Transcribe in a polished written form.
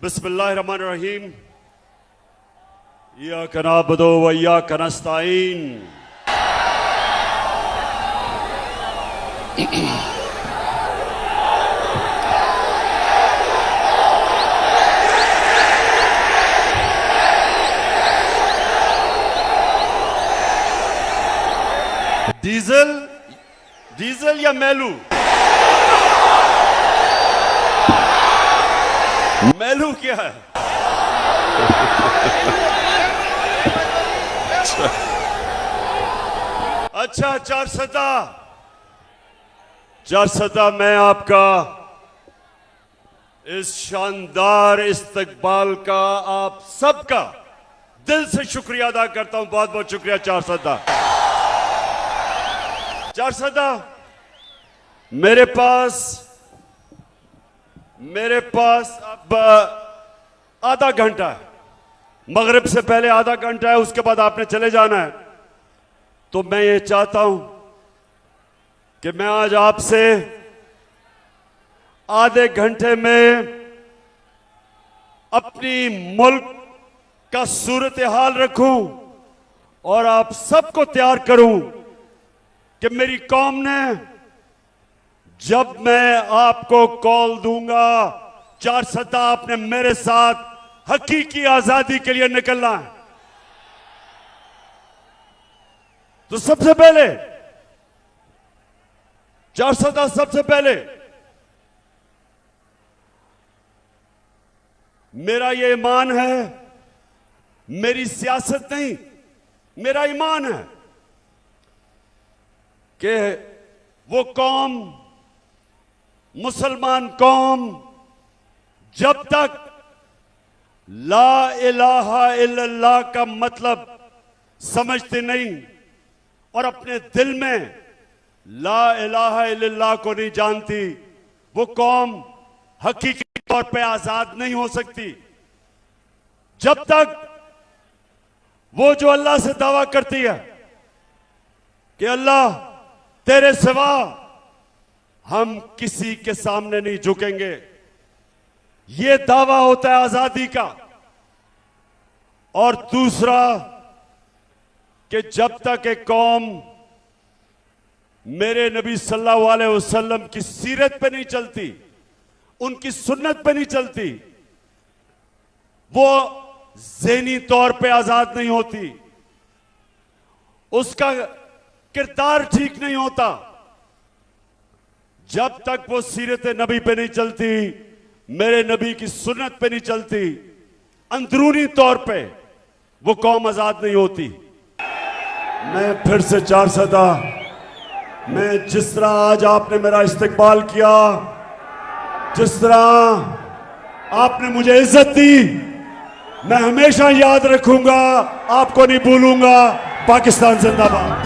बिस्मिल्लाहिर्रहमानिर्रहीम। इय्याका नअबुदु व इय्याका नस्तईन। Diesel diesel या मेलू? मेलू क्या है? अच्छा, चारसदा मैं आपका इस शानदार इस्तकबाल का आप सबका दिल से शुक्रिया अदा करता हूं। बहुत बहुत शुक्रिया चारसदा। मेरे पास अब आधा घंटा है। मगरिब से पहले आधा घंटा है, उसके बाद आपने चले जाना है। तो मैं ये चाहता हूं कि मैं आज आपसे आधे घंटे में अपनी मुल्क का सूरत हाल रखूं और आप सबको तैयार करूं कि मेरी कौम ने जब मैं आपको कॉल दूंगा, चारसदा आपने मेरे साथ हकीकी आजादी के लिए निकलना है। तो सबसे पहले चारसदा, सबसे पहले मेरा ये ईमान है, मेरी सियासत नहीं, मेरा ईमान है कि वो कौम, मुसलमान कौम, जब तक ला इलाहा इल्लल्लाह का मतलब समझती नहीं और अपने दिल में ला इलाहा इल्लल्लाह को नहीं जानती, वो कौम हकीकी तौर पे आजाद नहीं हो सकती। जब तक वो जो अल्लाह से दावा करती है कि अल्लाह तेरे सिवा हम किसी के सामने नहीं झुकेंगे, ये दावा होता है आजादी का। और दूसरा कि जब तक एक कौम मेरे नबी सल्लल्लाहु अलैहि वसल्लम की सीरत पे नहीं चलती, उनकी सुन्नत पे नहीं चलती, वो ज़हनी तौर पे आजाद नहीं होती, उसका किरदार ठीक नहीं होता। जब तक वो सीरत नबी पे नहीं चलती, मेरे नबी की सुन्नत पे नहीं चलती, अंदरूनी तौर पे वो कौम आजाद नहीं होती। मैं फिर से चारसदा, मैं जिस तरह आज आपने मेरा इस्तकबाल किया, जिस तरह आपने मुझे इज्जत दी, मैं हमेशा याद रखूंगा, आपको नहीं भूलूंगा। पाकिस्तान जिंदाबाद।